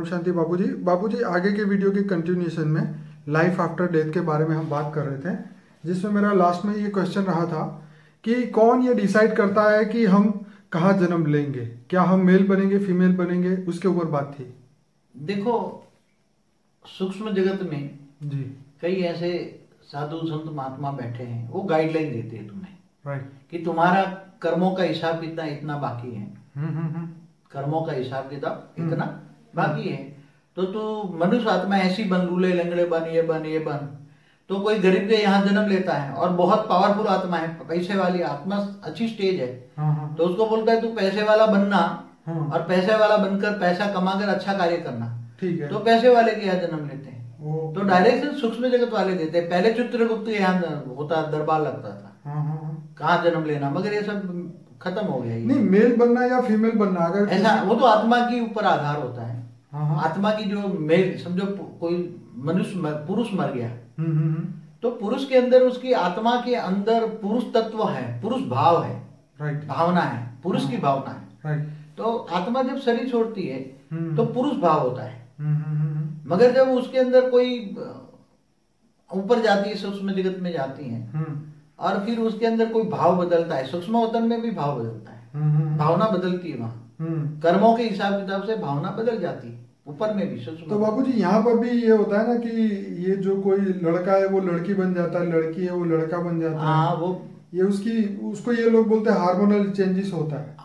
शांति बाबूजी। बाबूजी, आगे के वीडियो के कंटिन्यूएशन में लाइफ आफ्टर डेथ के बारे में हम बात कर रहे थे, जिसमें मेरा लास्ट में ये क्वेश्चन रहा था कि कौन ये डिसाइड करता है कि हम कहाँ जन्म लेंगे, क्या हम मेल बनेंगे फीमेल बनेंगे, उसके ऊपर बात थी। देखो, सूक्ष्म जगत में जी कई ऐसे साधु संत महात्मा बैठे हैं, वो गाइडलाइन देते हैं तुम्हें, राइट, कि तुम्हारा कर्मों का हिसाब कितना इतना बाकी है, कर्मों का हिसाब किताब इतना बाकी है, तो तू मनुष्य आत्मा ऐसी बन, लूले लंगड़े बन, ये बन ये बन। तो कोई गरीब के यहाँ जन्म लेता है और बहुत पावरफुल आत्मा है, पैसे वाली आत्मा, अच्छी स्टेज है, तो उसको बोलता है तू पैसे वाला बनना और पैसे वाला बनकर पैसा कमाकर अच्छा कार्य करना, ठीक है, तो पैसे वाले के यहाँ जन्म लेते हैं। तो डायरेक्शन सूक्ष्म जगत वाले देते हैं। पहले चित्रगुप्त के यहाँ होता, दरबार लगता था, कहाँ जन्म लेना, मगर ये सब खत्म हो गया। नहीं, मेल बनना या फीमेल बनना, अगर ऐसा, वो तो आत्मा के ऊपर आधार होता है। आत्मा की जो मेल, समझो कोई मनुष्य पुरुष मर गया, तो पुरुष के अंदर, उसकी आत्मा के अंदर पुरुष तत्व है, पुरुष भाव है, राइट, भावना है, पुरुष की भावना है, राइट। तो आत्मा जब शरीर छोड़ती है तो पुरुष भाव होता है, मगर जब उसके अंदर कोई ऊपर जाती है, सूक्ष्म जगत में जाती है, और फिर उसके अंदर कोई भाव बदलता है, सूक्ष्म वतन में भी भाव बदलता है, भावना बदलती है, वहाँ कर्मों के हिसाब किताब से भावना बदल जाती है, ऊपर में भी सूक्ष्म। तो बाबूजी, यहाँ पर भी ये होता है ना कि ये जो कोई लड़का है वो लड़की बन जाता है, लड़की है वो लड़का बन जाता है। हाँ, वो ये उसको ये लोग बोलते हैं हार्मोनल चेंजेस होता है।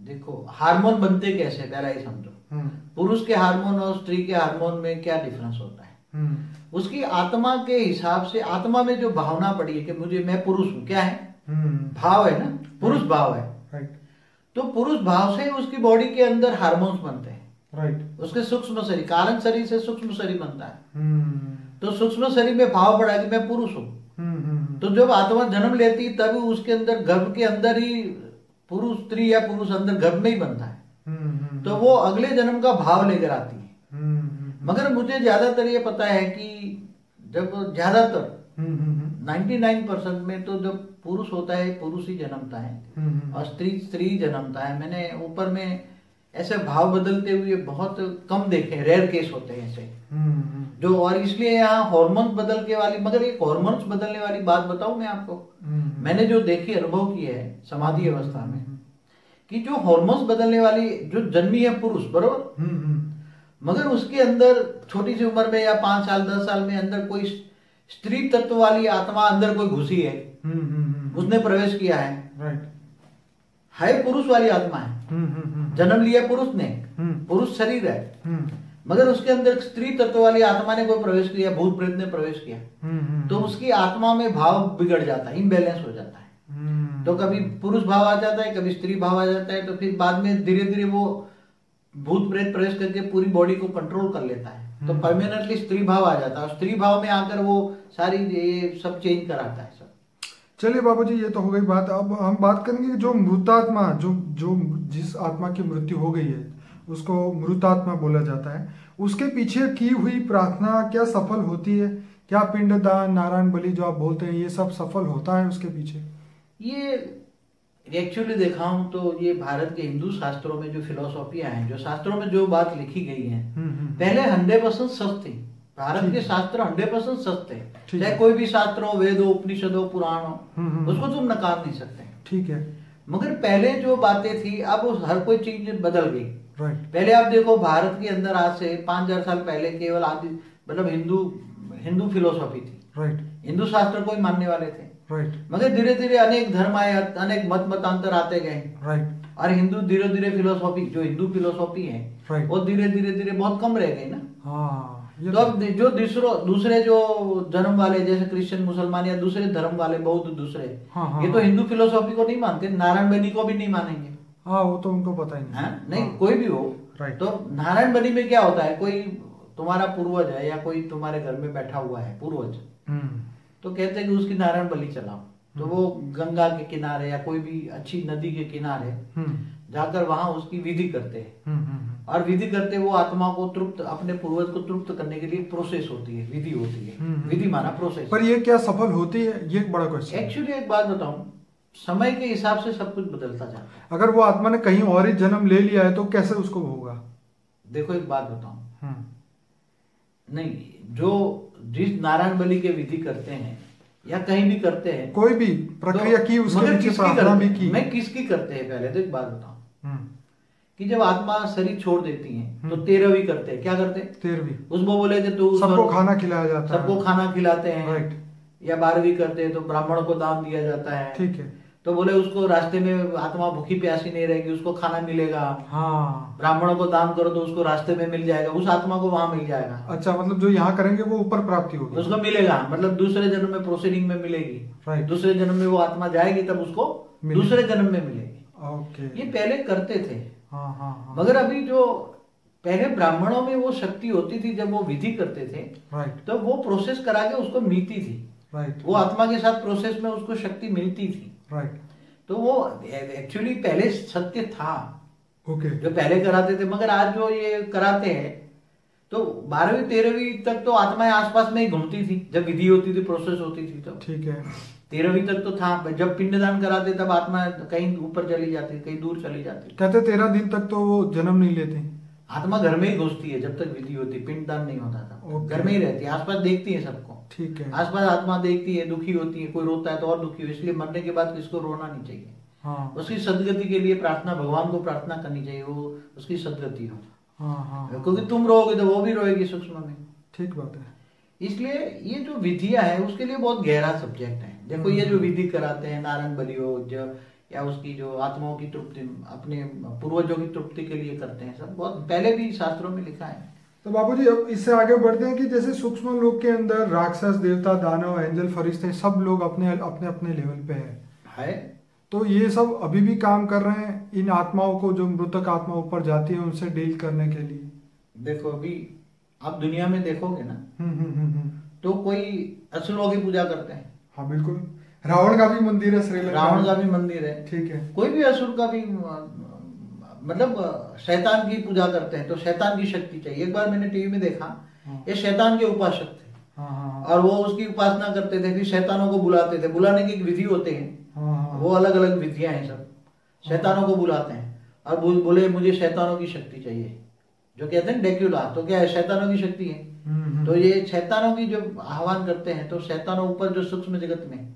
देखो, हार्मोन बनते कैसे, पहला ही समझो। पुरुष के हार्मोन और स्त्री के हार्मोन में क्या डिफरेंस होता है? उसकी आत्मा के हिसाब से, आत्मा में जो भावना पड़ी है कि मैं पुरुष हूँ, क्या है, भाव है ना, पुरुष भाव है, राइट। तो पुरुष भाव से उसकी बॉडी के अंदर हार्मोन्स बनते हैं, राइट। उसके सूक्ष्म शरीर, कारण शरीर से सूक्ष्म शरीर बनता है। तो सूक्ष्म शरीर में भाव पड़ा कि मैं पुरुष हूँ, तो जब आत्मा जन्म लेती तब उसके अंदर, गर्भ के अंदर ही पुरुष, स्त्री या पुरुष अंदर गर्भ में ही बनता है, तो वो अगले जन्म का भाव लेकर आती है। मगर मुझे ज्यादातर ये पता है कि जब ज्यादातर 99% में तो जब पुरुष होता है, पुरुष ही जन्मता है, और स्त्री जन्मता है। मैंने ऊपर में ऐसे भाव बदलते हुए बहुत कम देखे, रेयर केस होते हैं ऐसे जो, और इसलिए यहाँ हॉर्मोन्स बदल के वाली, मगर एक हॉर्मोन्स बदलने वाली बात बताऊं मैं आपको, मैंने जो देखी, अनुभव की है समाधि अवस्था में, कि जो हॉर्मोन्स बदलने वाली जो जन्मी है पुरुष, बरोबर, मगर उसके अंदर छोटी सी उम्र में या 5 साल 10 साल में अंदर कोई स्त्री तत्व वाली आत्मा अंदर कोई घुसी है, उसने प्रवेश किया है, राइट, है पुरुष वाली आत्मा है, जन्म लिया पुरुष ने, पुरुष शरीर है, मगर उसके अंदर स्त्री तत्व वाली आत्मा ने कोई प्रवेश किया, भूत प्रेत ने प्रवेश किया, तो उसकी आत्मा में भाव बिगड़ जाता है, इम्बैलेंस हो जाता है। तो कभी पुरुष भाव आ जाता है, कभी स्त्री भाव आ जाता है, तो फिर बाद में धीरे धीरे वो भूत प्रेत प्रवेश करके पूरी बॉडी को कंट्रोल कर लेता है, तो परमानेंटली स्त्री भाव आ जाता है, और स्त्री भाव में आकर वो सारी ये सब चेंज कराता है सब। चलिए बाबूजी, ये तो हो गई बात। अब हम बात करेंगे कि जो मृतात्मा, जो जिस आत्मा की मृत्यु हो गई है उसको मृतात्मा बोला जाता है, उसके पीछे की हुई प्रार्थना क्या सफल होती है? क्या पिंडदान, नारायण बलि जो आप बोलते हैं, ये सब सफल होता है उसके पीछे? ये एक्चुअली देखा हूं तो ये भारत के हिंदू शास्त्रों में जो फिलोसॉफियां हैं, जो शास्त्रों में जो बात लिखी गई है, पहले 100% सच थी। भारत के शास्त्र 100% सच थे, चाहे कोई भी शास्त्र हो, वेद हो, उपनिषद हो, पुराण हो, उसको तुम नकार नहीं सकते, ठीक है। मगर पहले जो बातें थी, अब हर कोई चीज बदल गई, राइट। पहले आप देखो, भारत के अंदर आज से 5000 साल पहले केवल आदि, मतलब हिंदू फिलोसॉफी थी, राइट। हिंदू शास्त्र को ही मानने वाले थे, राइट। मगर धीरे धीरे अनेक धर्म आए, अनेक मतांतर आते गए, राइट। और हिंदू धीरे धीरे फिलोसॉफी, जो हिंदू फिलोसॉफी है, राइट, वो धीरे धीरे बहुत कम रह गई ना। हाँ, तो अब जो दूसरे जो धर्म वाले, जैसे क्रिश्चियन, मुसलमान या दूसरे धर्म वाले, बौद्ध दूसरे, ये तो हिंदू फिलोसॉफी को नहीं मानते, नारायण बनी को भी नहीं मानेंगे। हाँ, वो तो उनको पता ही नहीं, नहीं, कोई भी हो, राइट। तो नारायण बनी में क्या होता है, कोई तुम्हारा पूर्वज है या कोई तुम्हारे घर में बैठा हुआ है पूर्वज, तो कहते हैं कि उसकी नारायण बलि चलाओ, तो वो गंगा के किनारे या कोई भी अच्छी नदी के किनारे जाकर वहां उसकी विधि करते हैं, और विधि करते वो आत्मा को तृप्त, अपने पूर्वज को तृप्त करने के लिए प्रोसेस होती है, विधि होती है, विधि माना प्रोसेस। पर ये क्या सफल होती है, ये एक बड़ा क्वेश्चन। एक्चुअली एक बात बताऊं, समय के हिसाब से सब कुछ बदलता जाता है। अगर वो आत्मा ने कहीं और ही जन्म ले लिया है तो कैसे उसको होगा? देखो, एक बात बताऊं, नहीं, जो जिस नारायण बलि के विधि करते हैं या कहीं भी करते हैं, कोई भी प्रक्रिया की, उसके पीछे प्रार्थना भी की। मैं किसकी करते हैं पहले तो एक बात बताऊं कि जब आत्मा शरीर छोड़ देती है तो 13वीं करते हैं। क्या करते हैं? 13वीं। उसको बोले थे तू सबको खाना खिलाया जाता है, सबको खाना खिलाते हैं। राइट। या 12वीं करते हैं तो ब्राह्मण को दान दिया जाता है। ठीक है। तो बोले उसको रास्ते में आत्मा भूखी प्यासी नहीं रहेगी, उसको खाना मिलेगा। हाँ, ब्राह्मणों को दान करो तो उसको रास्ते में मिल जाएगा, उस आत्मा को वहां मिल जाएगा। अच्छा, मतलब जो यहाँ करेंगे वो ऊपर प्राप्ति होगी, उसको मिलेगा, मतलब दूसरे जन्म में प्रोसीडिंग में मिलेगी। राइट। दूसरे जन्म में वो आत्मा जाएगी तब उसको दूसरे जन्म में मिलेगी। ओके। ये पहले करते थे। हाँ हाँ हाँ। मगर अभी जो पहले ब्राह्मणों में वो शक्ति होती थी, जब वो विधि करते थे, राइट, तो वो प्रोसेस करा के उसको मिलती थी। राइट। वो आत्मा के साथ प्रोसेस में उसको शक्ति मिलती थी। राइट। तो वो एक्चुअली पहले सत्य था। ओके। जो पहले कराते थे, मगर आज जो ये कराते हैं तो 12वीं 13वीं तक तो आत्माएं आसपास में ही घूमती थी, जब विधि होती थी, प्रोसेस होती थी। तो ठीक है, 13वीं तक तो था। जब पिंडदान कराते तब आत्मा कहीं ऊपर चली जाती, कहीं दूर चली जाती। कहते 13 दिन तक तो वो जन्म नहीं लेती, आत्मा घर में ही घुसती है जब तक विधि होती। पिंडदान नहीं होता था, घर में ही रहती है, आसपास देखती है सबको। ठीक है। आसपास आत्मा देखती है, दुखी होती है, कोई रोता है तो और दुखी हो, इसलिए मरने के बाद किसको रोना नहीं चाहिए। हाँ। उसकी सदगति के लिए प्रार्थना, भगवान को प्रार्थना करनी चाहिए, वो उसकी सदगति हो। हाँ हाँ। क्योंकि तुम रोगे तो वो भी रोएगी सूक्ष्म में। ठीक बात है। इसलिए ये जो विधियां है उसके लिए बहुत गहरा सब्जेक्ट है। देखो ये जो विधि कराते हैं, नारायण बलि हो या उसकी जो आत्माओं की तृप्ति, अपने पूर्वजों की तृप्ति के लिए करते हैं, सब बहुत पहले भी शास्त्रों में लिखा है। तो बाबूजी अब इससे आगे बढ़ते हैं कि जैसे सूक्ष्म लोक के अंदर राक्षस, देवता, दानव, एंजल, फरिश्ते सब लोग अपने अपने अपने लेवल पे है। तो ये सब अभी भी काम कर रहे हैं इन आत्माओं को, जो मृतक आत्मा ऊपर जाती है, उनसे डील करने के लिए। देखो अभी आप दुनिया में देखोगे ना, तो कोई असुरों की पूजा करते हैं। हाँ बिल्कुल, रावण का भी मंदिर है श्रीलंका, रावण का भी मंदिर है। ठीक है। कोई भी असुर का भी, मतलब शैतान की पूजा करते हैं, तो शैतान की शक्ति चाहिए। एक बार मैंने टीवी में देखा, ये शैतान के उपासक थे। और वो उसकी उपासना करते थे, फिर शैतानों को बुलाते थे। बुलाने की एक विधि होते हैं, वो अलग अलग विधियां हैं सब। शैतानों को बुलाते हैं और बोले मुझे शैतानों की शक्ति चाहिए, जो कहते हैं ड्रैक्युला। तो क्या है, शैतानों की शक्ति है। तो ये शैतानों की जो आह्वान करते हैं, तो शैतानों ऊपर जो सूक्ष्म जगत में,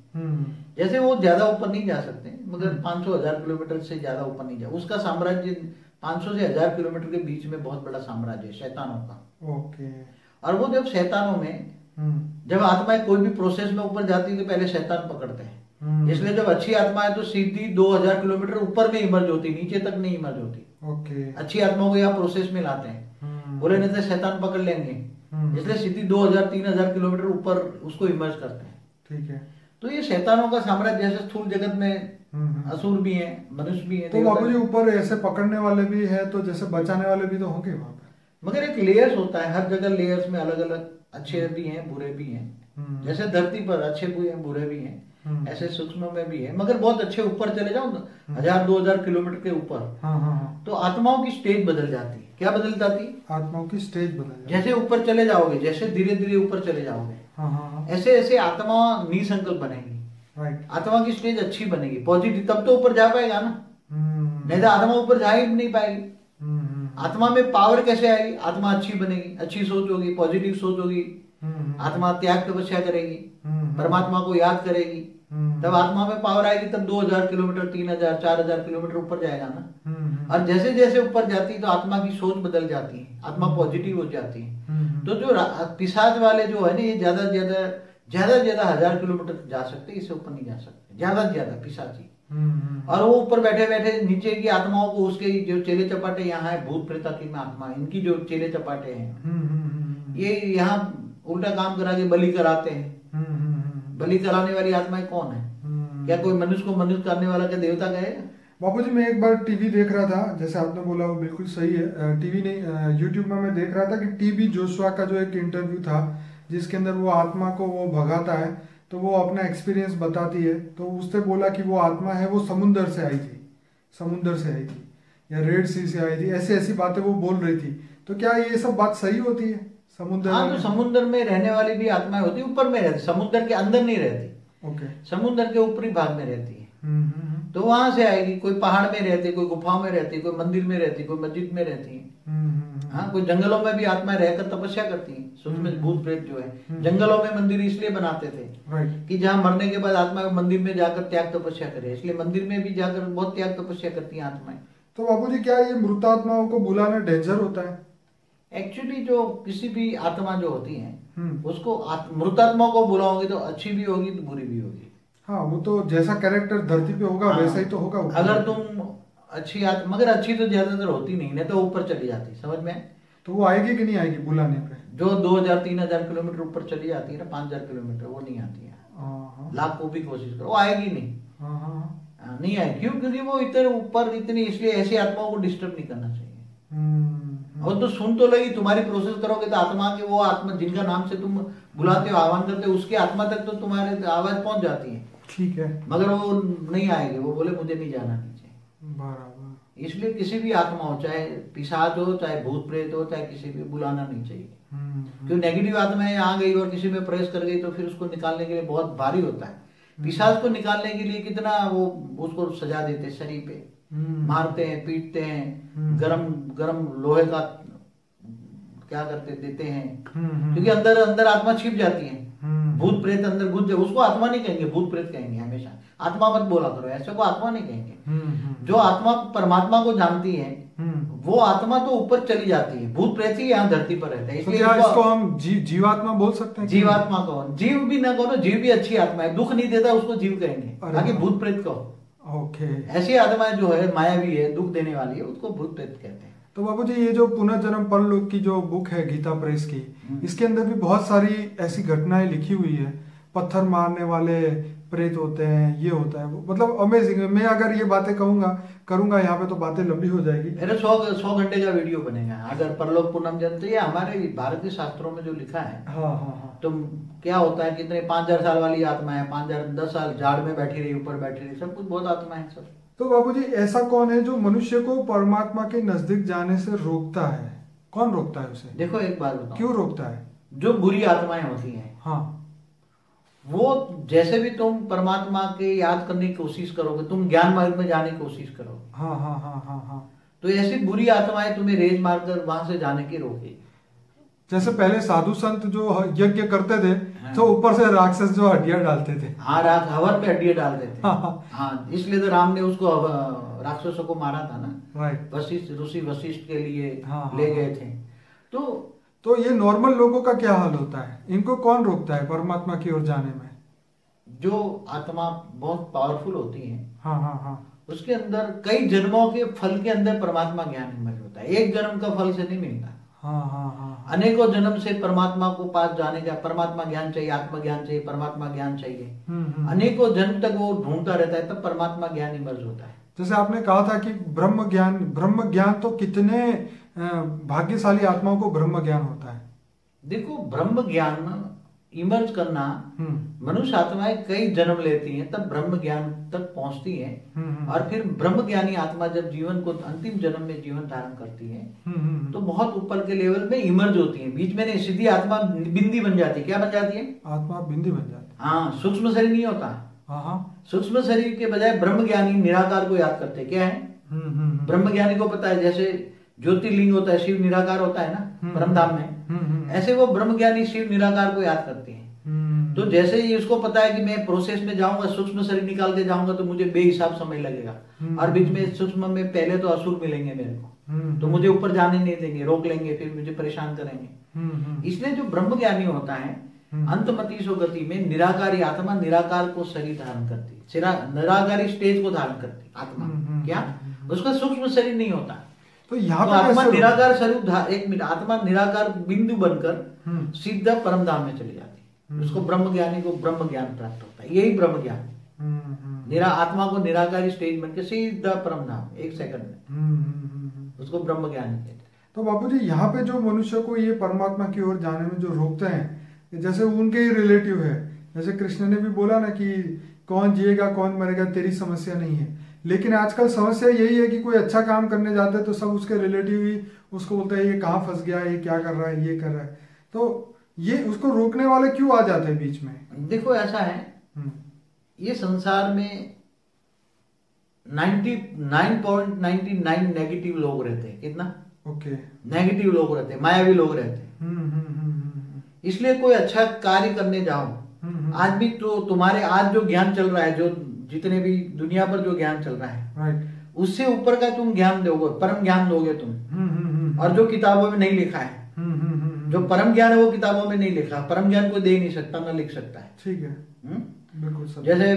जैसे वो ज्यादा ऊपर नहीं जा सकते, मगर 500,000 किलोमीटर से ज्यादा ऊपर नहीं जा, उसका साम्राज्य 500 से 1000 किलोमीटर के बीच में बहुत बड़ा साम्राज्य है शैतानों का। ओके। और वो जब शैतानों में, जब आत्माएं कोई भी प्रोसेस में ऊपर जाती है तो पहले शैतान पकड़ते हैं। इसलिए जब अच्छी आत्मा है तो सीधी 2000 किलोमीटर ऊपर में इमर्ज होती, नीचे तक नहीं इमर्ज होती। ओके। अच्छी आत्माओं को यहाँ प्रोसेस में लाते हैं, बोले नहीं तो शैतान पकड़ लेंगे, इसलिए सीधी 2000-3000 किलोमीटर ऊपर उसको इमर्ज करते हैं। ठीक है। तो ये शैतानों का साम्राज्य, जैसे स्थूल जगत में असुर भी हैं, मनुष्य भी हैं। तो बाबूजी ऊपर ऐसे पकड़ने वाले भी है, तो जैसे बचाने वाले भी तो होंगे वहां पे। मगर एक लेयर्स होता है, हर जगह लेयर्स में अलग अलग अच्छे भी हैं, बुरे भी हैं। जैसे धरती पर अच्छे भी हैं, बुरे भी हैं, ऐसे सूक्ष्म में भी है। मगर बहुत अच्छे ऊपर चले जाओ, 1000-2000 किलोमीटर के ऊपर, तो आत्माओं की स्टेज बदल जाती है। क्या बदल जाती है? आत्माओं की स्टेज बदल जाती है। जैसे ऊपर चले जाओगे, जैसे धीरे धीरे ऊपर चले जाओगे, ऐसे ऐसे आत्मा निसंकल्प बनेगी। आत्मा की स्टेज अच्छी बनेगी, पॉजिटिव, तब तो ऊपर जा पाएगा ना, नहीं तो आत्मा ऊपर जा ही नहीं पाएगी। आत्मा में पावर कैसे आएगी? आत्मा अच्छी बनेगी, अच्छी सोच होगी, पॉजिटिव सोच होगी, आत्मा त्याग तपस्या करेगी, परमात्मा को याद करेगी, तब आत्मा में पावर आएगी। तब 2000 किलोमीटर, 3000, 4000 किलोमीटर ऊपर जाएगा ना। और जैसे जैसे ऊपर जाती है तो आत्मा की सोच बदल जाती है, आत्मा पॉजिटिव हो जाती है। तो जो पिशाच वाले जो है ना, ये ज्यादा से ज्यादा 1000 किलोमीटर जा सकते, इससे ऊपर नहीं जा सकते, ज्यादा से ज्यादा पिशाची। और वो ऊपर बैठे बैठे नीचे की आत्माओं को, उसके जो चेले चपाटे यहाँ है, भूत प्रेत की आत्मा, इनकी जो चेले चपाटे हैं, ये यहाँ उल्टा काम करा के बलि कराते हैं। बलि कराने वाली आत्माएं कौन है? क्या कोई मनुष्य को मनुष्य करने वाला क्या देवता कहेगा? बाबूजी मैं एक बार टीवी देख रहा था, जैसे आपने बोला वो बिल्कुल सही है। टीवी नहीं, यूट्यूब में मैं देख रहा था कि टीबी जोशुआ का जो एक इंटरव्यू था, जिसके अंदर वो आत्मा को वो भगाता है, तो वो अपना एक्सपीरियंस बताती है। तो उसने बोला कि वो आत्मा है, वो समुंदर से आई थी, समुंदर से आई थी या रेड सी से आई थी, ऐसी ऐसी बातें वो बोल रही थी। तो क्या ये सब बात सही होती है? समुद्र, हाँ, तो समुद्र में रहने वाली भी आत्माएं होती, ऊपर में रहती, समुद्र के अंदर नहीं रहती। ओके। समुद्र के ऊपरी भाग में रहती है। तो वहां से आएगी। कोई पहाड़ में रहती, कोई गुफाओं में रहती, कोई मंदिर में रहती, कोई मस्जिद में रहती है। हाँ, कोई जंगलों में भी आत्माएं रहकर तपस्या करती हैं। सूक्ष्म भूत प्रेत जो है जंगलों में मंदिर इसलिए बनाते थे कि जहाँ मरने के बाद आत्मा मंदिर में जाकर त्याग तपस्या करे, इसलिए मंदिर में भी जाकर बहुत त्याग तपस्या करती हैं आत्माएं। तो बाबूजी क्या ये मृतात्माओं को बुलाना डेंजर होता है? एक्चुअली जो किसी भी आत्मा जो होती है उसको मृतात्मा को बुलाओगे तो अच्छी भी होगी तो बुरी भी होगी। हाँ, वो तो जैसा कैरेक्टर धरती पे होगा वैसा ही तो होगा। अगर तुम अच्छी मगर अच्छी तो ज्यादातर होती नहीं तो ऊपर चली जाती, समझ में? तो वो आएगी कि नहीं आएगी बुलाने पे? जो 2000-3000 किलोमीटर ऊपर चली जाती है ना, 5000 किलोमीटर, वो नहीं आती है। लाख को भी कोशिश करो, वो आएगी नहीं। नहीं आएगी। क्यों? क्योंकि वो इतने ऊपर इतनी, इसलिए ऐसी आत्माओं को डिस्टर्ब नहीं करना चाहिए। और तो सुन तो लगी, तुम्हारी प्रोसेस करोगे तो आत्मा के वो आत्मा जिनका नाम से तुम बुलाते हो, आह्वान करते हो, उसकी आत्मा तक तो तुम्हारे आवाज पहुंच जाती है। ठीक है, मगर वो नहीं आएगी, वो बोले मुझे नहीं जाना नीचे। बराबर। इसलिए किसी भी आत्मा हो, चाहे पिशाच हो, चाहे भूत प्रेत हो, चाहे किसी भी, बुलाना नहीं चाहिए। क्योंकि नेगेटिव आत्माएं आ गई और किसी में प्रवेश कर गई तो फिर उसको निकालने के लिए बहुत भारी होता है। पिशाच को निकालने के लिए कितना वो उसको सजा देते, शरीर पे मारते हैं, पीटते हैं, गरम गरम लोहे का क्या करते देते हैं, क्योंकि अंदर अंदर आत्मा छिप जाती है। भूत प्रेत अंदर घुस जाए, उसको आत्मा नहीं कहेंगे, भूत प्रेत कहेंगे हमेशा। आत्मा मत बोला करो, ऐसे को आत्मा नहीं कहेंगे। जो आत्मा परमात्मा को जानती है वो आत्मा तो ऊपर चली जाती है, भूत प्रेत ही यहाँ धरती पर रहता है। इसलिए इसको हम जीवात्मा बोल सकते हैं। जीवात्मा कहो, जीव भी ना कहो, जीव भी अच्छी आत्मा है, दुख नहीं देता उसको जीव कहेंगे, बाकी भूत प्रेत कहो। ओके, ऐसी आत्मा जो है मायावी है, दुख देने वाली है, उसको भूत प्रेत कहते हैं। तो बाबूजी ये जो पुनर्जन्म परलोक की जो बुक है गीता प्रेस की, इसके अंदर भी बहुत सारी ऐसी घटनाएं लिखी हुई है। पत्थर मारने वाले प्रेत होते हैं, ये होता है, मतलब अमेजिंग है। मैं अगर ये बातें करूंगा यहाँ पे तो बातें लंबी हो जाएगी। मेरे 100 घंटे का वीडियो बनेगा अगर परलोक पुनर्जन्म। तो ये हमारे भारतीय शास्त्रों में जो लिखा है। हाँ। तो क्या होता है, कितने 5000 साल वाली आत्मा है, 5000 10 साल झाड़ में बैठी रही, ऊपर बैठी रही, सब कुछ बहुत आत्मा है सब। तो बाबूजी ऐसा कौन है जो मनुष्य को परमात्मा के नजदीक जाने से रोकता है? कौन रोकता है उसे? देखो एक बात बताओ, क्यों रोकता है? जो बुरी आत्माएं होती हैं, हाँ, वो जैसे भी तुम परमात्मा के याद करने की कोशिश करोगे, तुम ज्ञान मार्ग में जाने की कोशिश करोगे, हाँ, तो ऐसी बुरी आत्माएं तुम्हें रेज मारकर वहां से जाने की रोकेगी। जैसे पहले साधु संत जो यज्ञ करते थे, तो ऊपर से राक्षस जो हड्डियां डालते थे। हाँ, हवन पे हड्डियां डालते थे। हाँ, इसलिए तो राम ने उसको राक्षसों को मारा था ना। राइट। ऋषि वशिष्ठ के लिए ले गए थे। तो ये नॉर्मल लोगों का क्या हाल होता है? इनको कौन रोकता है परमात्मा की ओर जाने में? जो आत्मा बहुत पावरफुल होती है, हाँ, उसके अंदर कई जन्मों के फल के अंदर परमात्मा ज्ञान इमर्ज होता है। एक जन्म का फल से नहीं मिलता। हाँ। अनेकों जन्म से परमात्मा को पास जाने का, परमात्मा ज्ञान चाहिए, आत्मा ज्ञान चाहिए, परमात्मा ज्ञान चाहिए। अनेकों जन्म तक वो ढूंढता रहता है, तब परमात्मा ज्ञान इमर्ज होता है। जैसे आपने कहा था कि ब्रह्म ज्ञान तो कितने भाग्यशाली आत्माओं को ब्रह्म ज्ञान होता है। देखो, ब्रह्म ज्ञान इमर्ज करना, मनुष्य आत्माएं कई जन्म लेती हैं तब ब्रह्म ज्ञान तक पहुंचती हैं। और फिर ब्रह्म ज्ञानी आत्मा जब जीवन को अंतिम जन्म में जीवन धारण करती है, तो बहुत ऊपर के लेवल में इमर्ज होती है। बीच में नहीं, सीधी आत्मा बिंदी बन जाती है। क्या बन जाती है? आत्मा बिंदी बन जाती है। हाँ, सूक्ष्म शरीर नहीं होता। सूक्ष्म शरीर के बजाय ब्रह्म ज्ञानी निराकार को याद करते। क्या है? ब्रह्म ज्ञानी को पता है, जैसे ज्योतिर्लिंग होता है, शिव निराकार होता है ना परमधाम में, ऐसे वो ब्रह्म ज्ञानी शिव निराकार को याद करते हैं। तो जैसे ही उसको पता है कि मैं प्रोसेस में जाऊंगा, सूक्ष्म शरीर निकाल के जाऊंगा तो मुझे बेहिसाब समय लगेगा, और बीच में सूक्ष्म में पहले तो असुर मिलेंगे मेरे को, तो मुझे ऊपर जाने नहीं देंगे, रोक लेंगे, फिर मुझे परेशान करेंगे। इसलिए जो ब्रह्म ज्ञानी होता है, अंतमतीसो गति में निराकारी आत्मा निराकार को शरीर धारण करती है, निराकारी स्टेज को धारण करती आत्मा। क्या? उसका सूक्ष्म शरीर नहीं होता। तो यहाँ तो आत्मा निराकार शरीर, एक मिनट, आत्मा निराकार बिंदु बनकर सीधा परम धाम में चली जाती है। उसको ब्रह्म ज्ञानी को ब्रह्म ज्ञान प्राप्त होता है। यही ब्रह्म ज्ञान, आत्मा को निराकारी स्टेज बनकर सीधा परम धाम, 1 सेकंड में, उसको ब्रह्म ज्ञान कहते हैं। तो बापूजी, यहाँ पे जो मनुष्य को ये परमात्मा की ओर जाने में जो रोकते हैं, जैसे उनके ही रिलेटिव है, जैसे कृष्ण ने भी बोला ना कि कौन जिएगा कौन मरेगा तेरी समस्या नहीं है। लेकिन आजकल समस्या यही है कि कोई अच्छा काम करने जाता है तो सब उसके रिलेटिव ही उसको बोलते हैं ये कहाँ फंस गया, ये क्या कर रहा है, ये कर रहा है। तो ये उसको रोकने वाले क्यों आ जाते हैं बीच में? देखो, ऐसा है, ये संसार में 99.99 नेगेटिव लोग रहते हैं। कितना? ओके। नेगेटिव लोग रहते हैं, मायावी लोग रहते हैं। इसलिए कोई अच्छा कार्य करने जाओ। आज भी तो तुम्हारे आज जो ज्ञान चल रहा है, जो जितने भी दुनिया पर जो ज्ञान चल रहा है, उससे ऊपर का तुम ज्ञान दोगे, परम ज्ञान दोगे तुम। और जो किताबों में नहीं लिखा है, जो परम ज्ञान है वो किताबों में नहीं लिखा। परम ज्ञान कोई दे नहीं सकता, ना लिख सकता है। ठीक है, बिल्कुल। जैसे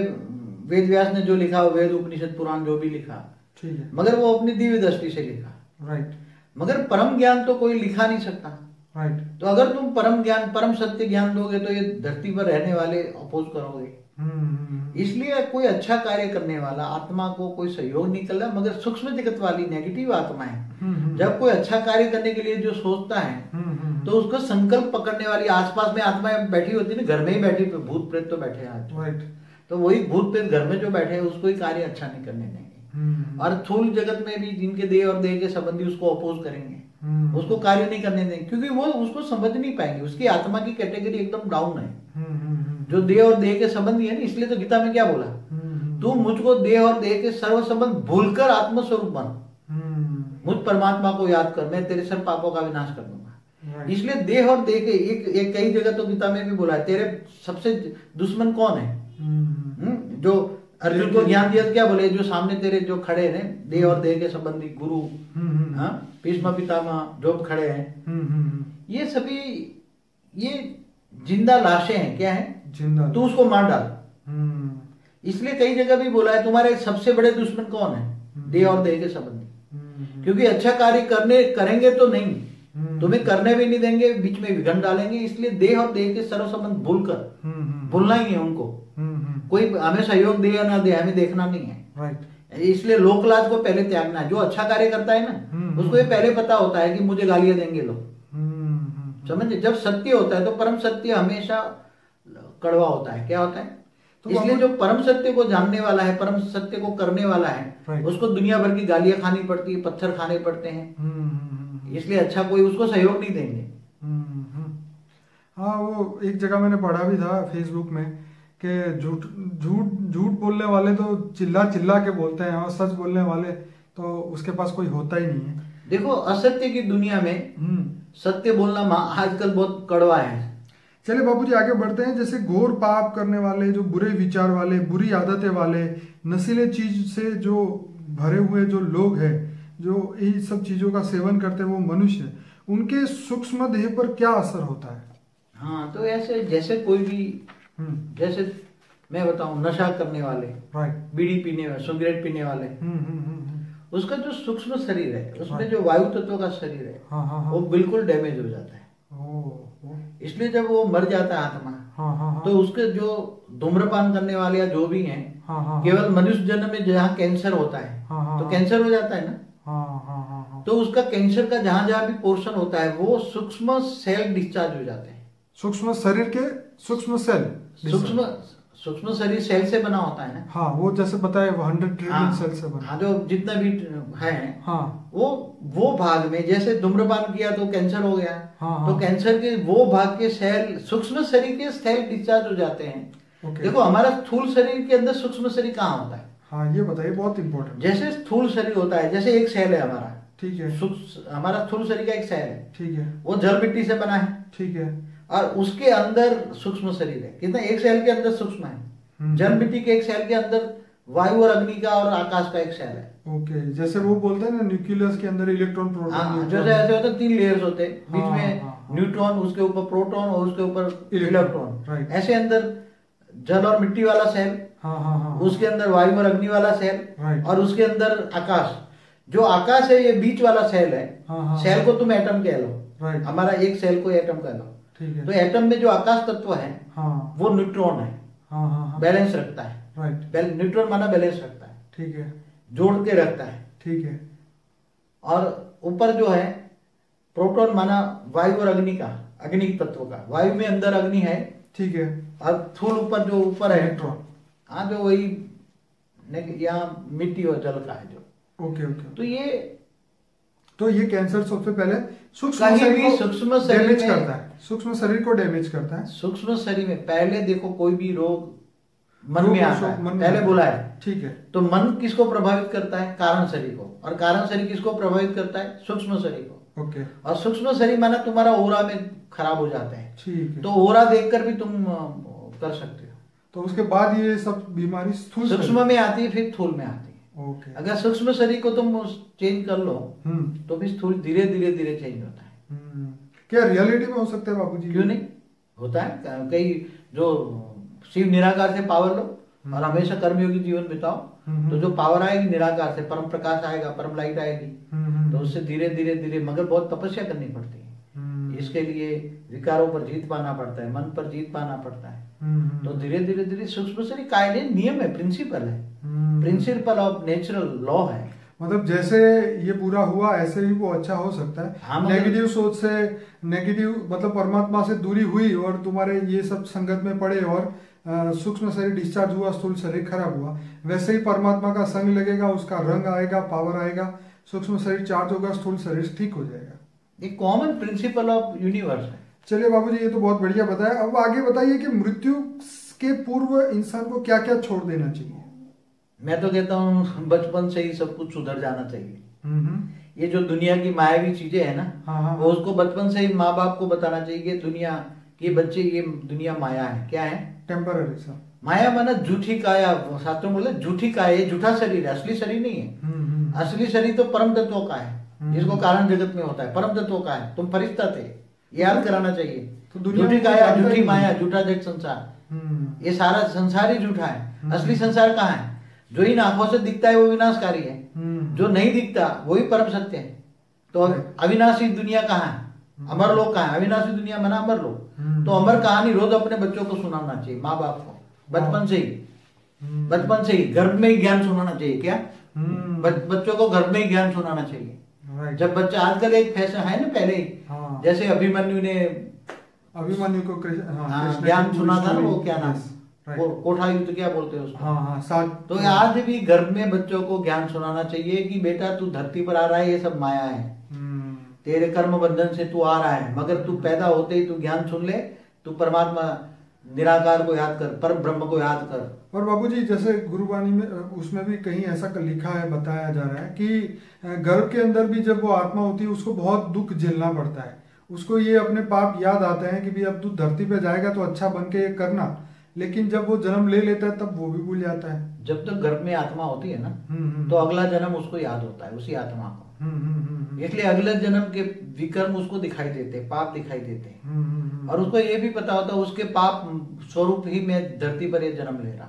वेद व्यास ने जो लिखा, वेद उपनिषद पुराण जो भी लिखा, ठीक है, मगर वो अपनी दिव्य दृष्टि से लिखा। राइट। मगर परम ज्ञान तो कोई लिखा नहीं सकता। राइट। तो अगर तुम परम ज्ञान, परम सत्य ज्ञान दोगे तो ये धरती पर रहने वाले अपोज करोगे। इसलिए कोई अच्छा कार्य करने वाला आत्मा को कोई सहयोग नहीं कर रहा, मगर सूक्ष्म जगत वाली नेगेटिव आत्मा है, जब कोई अच्छा कार्य करने के लिए जो सोचता है, तो उसको संकल्प पकड़ने वाली आसपास में आत्माएं बैठी होती है ना, घर में ही बैठी, भूत प्रेत तो बैठे हैं। राइट। तो वही भूत प्रेत घर में जो बैठे हैं उसको ही कार्य अच्छा नहीं करने देंगे। और स्थूल जगत में भी जिनके देह और देह के संबंधी उसको अपोज करेंगे, उसको कार्य नहीं करने देंगे, क्योंकि वो उसको समझ नहीं पाएंगे। उसकी आत्मा की कैटेगरी एकदम डाउन है, जो देह और देह के संबंधी है ना। इसलिए तो गीता में क्या बोला, तू मुझको देह और देह के सर्व संबंध भूलकर आत्मस्वरूप बन, मुझ परमात्मा को याद कर, मैं तेरे सब पापों का विनाश कर दूंगा। इसलिए देह और देह के एक कई जगह तो गीता में भी बोला है, तेरे सबसे दुश्मन कौन है? जो अर्जुन को ज्ञान दिया क्या बोले, जो सामने तेरे जो खड़े हैं देह और देह के संबंधी गुरु, भीष्म पितामह जो खड़े हैं, ये सभी ये जिंदा लाशें हैं। क्या है? जिंदा। तू उसको मार डाल। इसलिए कई जगह भी बोला है तुम्हारे सबसे बड़े दुश्मन कौन है? देह और देह के संबंधी। क्योंकि अच्छा कार्य करेंगे तो नहीं, तुम्हें करने भी नहीं देंगे, बीच में विघन डालेंगे। इसलिए देह और देह के सर्व संबंध भूलना ही है उनको। कोई हमें सहयोग दे या ना दे, हमें देखना नहीं है। राइट। इसलिए लोकलाज को पहले त्यागना है। जो अच्छा कार्य करता है ना, उसको ये पहले पता होता है कि मुझे गालियां देंगे लोग। समझे? जब सत्य होता है तो परम सत्य हमेशा कड़वा होता है। क्या होता है? तो इसलिए जो परम सत्य को जानने वाला है, परम सत्य को करने वाला है, उसको दुनिया भर की गालियां खानी पड़ती है, पत्थर खाने पड़ते हैं। इसलिए अच्छा कोई उसको सहयोग नहीं देंगे। हाँ, वो एक जगह मैंने पढ़ा भी था फेसबुक में कि झूठ बोलने वाले तो चिल्ला चिल्ला के बोलते हैं, और सच बोलने वाले तो उसके पास कोई होता ही नहीं है। देखो, असत्य की दुनिया में सत्य बोलना आजकल बहुत कड़वा है। चलिए बाबूजी आगे बढ़ते हैं। जैसे घोर पाप करने वाले, जो बुरे विचार वाले, बुरी आदतें वाले, नशीले चीज से जो भरे हुए जो लोग हैं, जो इन सब चीजों का सेवन करते हैं, वो मनुष्य, उनके सूक्ष्म देह पर क्या असर होता है? हाँ, तो ऐसे जैसे कोई भी, जैसे मैं बताऊं, नशा करने वाले, बीड़ी पीने वाले, सिगरेट पीने वाले, उसका जो सूक्ष्म शरीर है, उसमें जो वायु तत्व का शरीर है, वो बिल्कुल डैमेज हो जाता है। इसलिए जब वो मर जाता है आत्मा, तो उसके जो धूम्रपान करने वाले या जो भी हैं, केवल मनुष्य जन्म में जहाँ कैंसर होता है, तो कैंसर हो जाता है ना, तो उसका कैंसर का जहां जहां भी पोर्शन होता है, वो सूक्ष्म सेल डिस्चार्ज हो जाते हैं। सूक्ष्म शरीर के सूक्ष्म सेल, सूक्ष्म शरीर सेल से बना होता है ना। हाँ, वो जैसे बताए 100 ट्रिलियन सेल से बना। हाँ, जो जितना भी है, हाँ, वो भाग में जैसे धूम्रपान किया तो कैंसर हो गया। तो कैंसर के वो भाग के सेल, सूक्ष्म शरीर के सेल डिस्चार्ज हो जाते हैं। देखो, हमारा स्थूल शरीर के अंदर सूक्ष्म शरीर कहाँ होता है? हाँ, ये बताइए, बहुत इंपॉर्टेंट। जैसे स्थूल शरीर होता है, जैसे एक सेल है हमारा, ठीक है, हमारा स्थूल शरीर का एक सेल है, ठीक है, वो जल मिट्टी से बना है, ठीक है, और उसके अंदर सूक्ष्म शरीर है। कितना? एक सेल के अंदर सूक्ष्म है। जल मिट्टी के एक सेल के अंदर वायु और अग्नि का और आकाश का एक सेल है। ओके, जैसे वो बोलते हैं ना, न्यूक्लियस के अंदर इलेक्ट्रॉन, प्रोटॉन। हाँ, जैसे ऐसे होता है, 3 लेयर्स होते हैं, बीच में न्यूट्रॉन, उसके ऊपर प्रोटॉन और उसके ऊपर इलेक्ट्रॉन। ऐसे अंदर जल और मिट्टी वाला सेल, उसके अंदर वायु और अग्नि वाला सेल, और उसके अंदर आकाश। जो आकाश है, ये बीच वाला सेल है। सेल को तुम एटम कह लो, हमारा एक सेल को एटम कह लो। तो एटम में जो आकाश तत्व है, वो न्यूट्रॉन है, बैलेंस रखता है। न्यूट्रॉन माना बैलेंस रखता है, ठीक है, जोड़ के रखता है, ठीक है। और ऊपर जो है प्रोटॉन माना वायु और अग्नि का, अग्नि तत्व का। वायु में अंदर अग्नि है, ठीक है, और थूल ऊपर जो ऊपर है इलेक्ट्रॉन। हाँ, जो वही यहाँ मिट्टी और जल का है जो। ओके। तो ये कैंसर सबसे पहले सूक्ष्म शरीर करता है, सूक्ष्म शरीर को डैमेज करता है। सूक्ष्म शरीर में पहले देखो, कोई भी रोग मन में आता है, पहले बोला है। ठीक है। तो मन किसको प्रभावित करता है? कारण शरीर को। और कारण शरीर किसको प्रभावित करता है? सूक्ष्म शरीर को। ओके। और सूक्ष्म शरीर माना तुम्हारा ओरा में खराब हो जाता है। ठीक है। तो ओरा देखकर भी तुम कर सकते हो। तो उसके बाद ये सब बीमारी सूक्ष्म में आती है, फिर स्थूल में आती है। ओके। अगर सूक्ष्म शरीर को तुम चेंज कर लो तो भी स्थूल धीरे धीरे धीरे चेंज होता है। क्या रियलिटी में हो सकता है बाबूजी? क्यों नहीं होता है। कई जो शिव निराकार से पावर लो और हमेशा कर्मयोगी जीवन बिताओ, तो जो पावर आएगी निराकार से, परम प्रकाश आएगा, परम लाइट आएगी, तो उससे धीरे धीरे धीरे, मगर बहुत तपस्या करनी पड़ती है। इसके लिए विकारों पर जीत पाना पड़ता है, मन पर जीत पाना पड़ता है। तो धीरे धीरे धीरे सूक्ष्म शरीर कायदे, नियम है, प्रिंसिपल है, प्रिंसिपल ऑफ नेचुरल लॉ है। मतलब जैसे ये पूरा हुआ ऐसे ही वो अच्छा हो सकता है। हाँ, नेगेटिव सोच से, नेगेटिव मतलब परमात्मा से दूरी हुई और तुम्हारे ये सब संगत में पड़े और सूक्ष्म शरीर डिस्चार्ज हुआ, स्थूल शरीर खराब हुआ, वैसे ही परमात्मा का संग लगेगा, उसका रंग आएगा, पावर आएगा, सूक्ष्म शरीर चार्ज होगा, स्थूल शरीर ठीक हो जाएगा। एक कॉमन प्रिंसिपल ऑफ यूनिवर्स है। चलिए बाबूजी, ये तो बहुत बढ़िया बताया। अब आगे बताइए कि मृत्यु के पूर्व इंसान को क्या क्या छोड़ देना चाहिए? मैं तो कहता हूँ बचपन से ही सब कुछ सुधर जाना चाहिए। ये जो दुनिया की मायावी चीजें है ना, वो उसको बचपन से ही माँ बाप को बताना चाहिए कि दुनिया के बच्चे, ये दुनिया माया है। क्या है? टेम्पररी सा माया माना झूठी काया। शास्त्रों में बोले झूठी काया, ये झूठा शरीर है, असली शरीर नहीं है। असली शरीर तो परम तत्वों का है, जिसको कारण जगत में होता है, परम तत्वों का है। तुम फरिश्ता थे, याद कराना चाहिए। तो झूठी काया, झूठी माया, झूठा जग संसार, ये सारा संसार ही झूठा है। असली संसार कहाँ है? जो इन आंखों से दिखता है वो विनाशकारी है, जो नहीं दिखता वही परम सत्य है। तो अविनाशी दुनिया कहाँ है? अमर लोक कहाँ है? अविनाशी दुनिया मना अमर लोक। तो अमर कहानी रोज अपने बच्चों को सुनाना चाहिए, माँ बाप को, बचपन से ही। बचपन से ही गर्भ में ही ज्ञान सुनाना चाहिए। क्या? बच्चों को गर्भ में ही ज्ञान सुनाना चाहिए। जब बच्चा, आजकल एक फैशन है ना, पहले जैसे अभिमन्यु ने को ज्ञान सुना था ना, वो क्या नाम, कोठा युद्ध क्या बोलते हैं उसको। तो आज भी गर्भ में बच्चों को ज्ञान सुनाना चाहिए कि बेटा तू धरती पर आ रहा है, ये सब माया है, तेरे कर्म बंधन से तू आ रहा है, मगर तू पैदा होते ही तू ज्ञान सुन ले, तू परमात्मा निराकार को याद कर, पर ब्रह्म को याद कर। और बाबूजी जैसे गुरुवाणी में उसमें भी कहीं ऐसा लिखा है, बताया जा रहा है कि गर्भ के अंदर भी जब वो आत्मा होती है उसको बहुत दुख झेलना पड़ता है। उसको ये अपने पाप याद आते हैं कि भी अब तू धरती पे जाएगा तो अच्छा बन के ये करना, लेकिन जब वो जन्म ले लेता है तब वो भी भूल जाता है। जब तक गर्भ में आत्मा होती है ना, तो अगला जन्म उसको याद होता है, उसी आत्मा को। इसलिए अगले जन्म के विकर्म उसको दिखाई देते, पाप दिखाई देते, और उसको ये भी पता होता है उसके पाप स्वरूप ही मैं धरती पर ये जन्म ले रहा,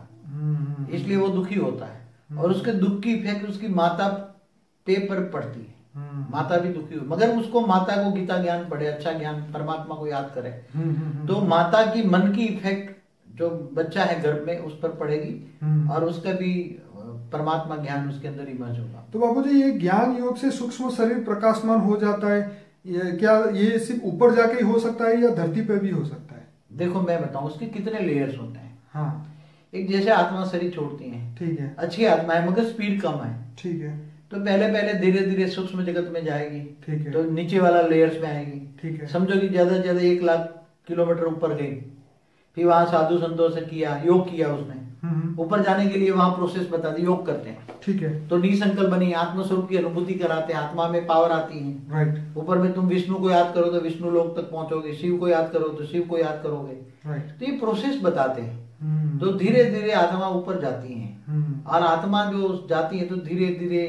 इसलिए वो दुखी होता है। और उसके दुख की इफेक्ट उसकी माता पे पर पड़ती है। माता भी दुखी हो, मगर उसको माता को गीता ज्ञान पढ़े, अच्छा ज्ञान, परमात्मा को याद करे, तो माता की मन की इफेक्ट जो बच्चा है गर्भ में उस पर पड़ेगी, और उसका भी परमात्मा ज्ञान उसके अंदर इमर्ज होगा। तो बाबूजी ये ज्ञान योग से सूक्ष्म शरीर प्रकाशमान हो जाता है, क्या ये सिर्फ ऊपर जाके ही हो सकता है या धरती पे भी हो सकता है? देखो मैं बताऊं, उसके कितने लेयर्स होते हैं। हाँ। एक जैसे आत्मा शरीर छोड़ती है, ठीक है, अच्छी आत्मा है मगर स्पीड कम है, ठीक है, तो पहले पहले धीरे धीरे सूक्ष्म जगत में जाएगी, ठीक है, तो नीचे वाला लेयर्स में आएगी, ठीक है, समझो कि ज्यादा से ज्यादा 1 लाख किलोमीटर ऊपर गई, फिर वहां साधु संतों से किया, योग किया उसने, ऊपर जाने के लिए वहां प्रोसेस बता दी, योग करते हैं, ठीक है, तो निसंकल्प बनी आत्मस्वरूप की अनुभूति कराते हैं, आत्मा में पावर आती है, राइट। ऊपर में तुम विष्णु को याद करो तो विष्णु लोक तक पहुंचोगे, शिव को याद करो तो शिव को याद करोगे, राइट। तो ये प्रोसेस बताते हैं। तो धीरे धीरे आत्मा ऊपर जाती है, और आत्मा जो जाती है तो धीरे धीरे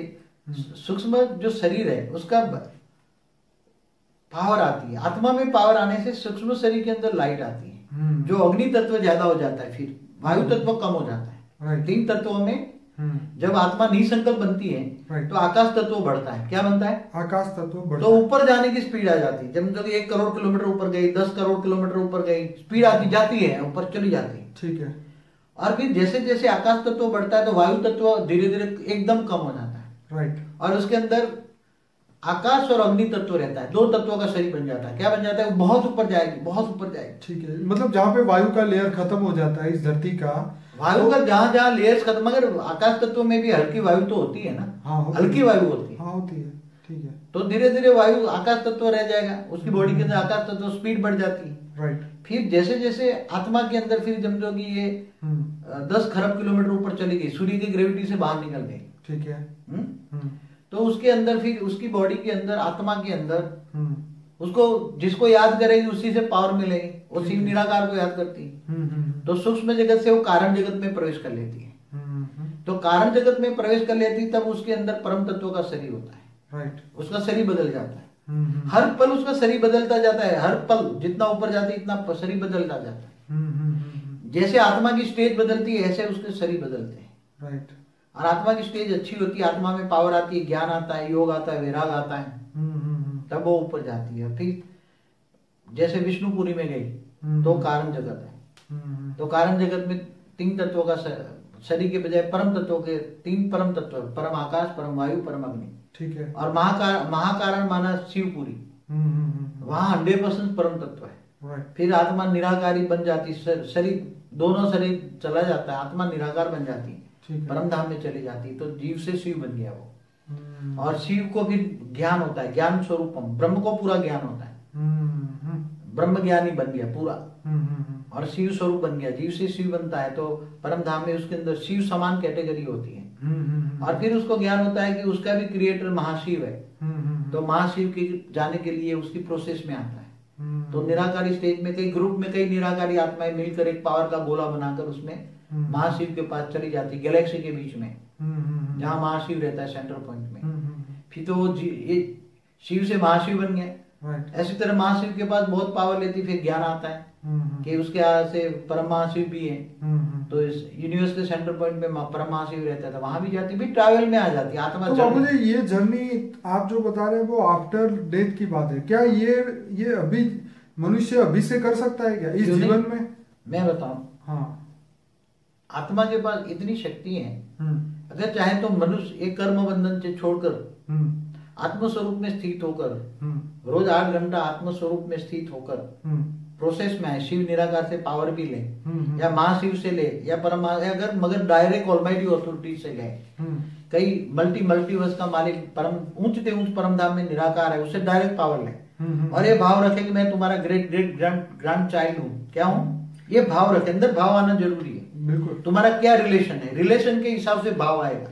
सूक्ष्म जो शरीर है उसका पावर आती है। आत्मा में पावर आने से सूक्ष्म शरीर के अंदर लाइट आती है, जो अग्नि तत्व ज्यादा हो जाता है, फिर वायु तत्व कम हो जाता है। 3 तत्वों में जब आत्मा निसंकल्प बनती है तो आकाश तत्व बढ़ता है। क्या बनता है? आकाश तत्व बढ़ता है। तो ऊपर जाने की स्पीड आ जाती है। जब 1 करोड़ किलोमीटर ऊपर गई, 10 करोड़ किलोमीटर ऊपर गई, स्पीड आती जाती है, ऊपर चली जाती है, ठीक है। और फिर जैसे जैसे आकाश तत्व बढ़ता है तो वायु तत्व धीरे धीरे एकदम कम हो जाता है, राइट। और उसके अंदर आकाश और अग्नि तत्व रहता है, 2 तत्वों का शरीर बन जाता है। क्या बन जाता है? बहुत ऊपर जाएगी, बहुत ऊपर जाएगी, ठीक है। मतलब जहाँ पे वायु का लेयर खत्म हो जाता है इस धरती का, वायु का जहाँ जहाँ लेयर्स खत्म, मगर आकाश तत्व में भी हल्की वायु तो होती है ना। हाँ, हल्की वायु होती है, हाँ होती है, ठीक है। तो धीरे धीरे वायु आकाश तत्व रह जाएगा, उसकी बॉडी के अंदर आकाश तत्व स्पीड बढ़ जाती है, राइट। फिर जैसे जैसे आत्मा के अंदर फिर समझो कि ये 10 खरब किलोमीटर ऊपर चली गई, सूर्य की ग्रेविटी से बाहर निकल गई, ठीक है। तो उसके अंदर फिर उसकी बॉडी के अंदर, आत्मा के अंदर उसको जिसको याद करेगी उसी से पावर मिलेगी। वो शिव निराकार को याद करती है, तो सूक्ष्म जगत से वो कारण जगत में प्रवेश कर लेती है। तो कारण जगत में प्रवेश कर लेती, तब उसके अंदर परम तत्व का शरीर होता है, राइट। उसका शरीर बदल जाता है, हर पल उसका शरीर बदलता जाता है, हर पल जितना ऊपर जाती है इतना शरीर बदलता जाता है। जैसे आत्मा की स्टेज बदलती है ऐसे उसके शरीर बदलते हैं, राइट। और आत्मा की स्टेज अच्छी होती है, आत्मा में पावर आती है, ज्ञान आता है, योग आता है, वैराग आता है, तब वो ऊपर जाती है। फिर जैसे विष्णुपुरी में गई तो कारण जगत है, तो कारण जगत में 3 तत्वों का शरीर के बजाय परम तत्वों के 3 परम तत्व, परम आकाश, परम वायु, परम अग्नि, ठीक है। और महाकारण माना शिवपुरी, वहां 100% परम तत्व है। फिर आत्मा निराकारी बन जाती, शरीर दोनों शरीर चला जाता है, आत्मा निराकार बन जाती है, परम धाम में चली जाती है, तो जीव से शिव बन गया वो। और शिव को भी ज्ञान होता है, ज्ञान स्वरूपम, ब्रह्म को पूरा ज्ञान होता है, ब्रह्म ज्ञानी बन गया पूरा, और शिव स्वरूप बन गया, जीव से शिव बनता है। तो परम धाम में उसके अंदर शिव समान कैटेगरी होती है, और फिर उसको ज्ञान होता है कि उसका भी क्रिएटर महाशिव है, तो महाशिव की जाने के लिए उसकी प्रोसेस में आता है। तो निराकारी स्टेज में कई ग्रुप में कई निराकारी आत्माएं मिलकर एक पावर का गोला बनाकर उसमें महाशिव के पास चली जाती, गैलेक्सी के बीच में जहाँ महाशिव रहता है सेंटर पॉइंट में। फिर तो वो ये शिव से महाशिव बन गया। ऐसी तरह महाशिव के पास बहुत पावर लेती, फिर ज्ञान आता है कि उसके से परम महाशिव भी है, तो इस यूनिवर्स के सेंटर पॉइंट में परम महाशिव रहता है, वहां भी जाती, भी ट्रैवल में आ जाती है आत्मा। तो मुझे ये जर्नी आप जो बता रहे हैं वो आफ्टर डेथ की बात है क्या? ये अभी मनुष्य अभी से कर सकता है क्या इस जीवन में? मैं बताऊं, हाँ, आत्मा के पास इतनी शक्ति है, अगर चाहे तो मनुष्य एक कर्म बंधन से छोड़कर आत्मस्वरूप में स्थित होकर रोज 8 घंटा आत्मस्वरूप में स्थित होकर प्रोसेस में है, शिव निराकार से पावर भी ले, या महाशिव से ले, या परम, अगर मगर डायरेक्ट ऑलमाइटी अथॉरिटी से ले, कई मल्टीवर्स का मालिक परम ऊंच से ऊंच परम धाम में निराकार है, उससे डायरेक्ट पावर ले, और ये भाव रखे कि मैं तुम्हारा ग्रेट ग्रेट ग्रैंड चाइल्ड हूँ, क्या हूँ, ये भाव रखे, अंदर भाव आना जरूरी है। बिल्कुल। तुम्हारा क्या रिलेशन है, रिलेशन के हिसाब से भाव आएगा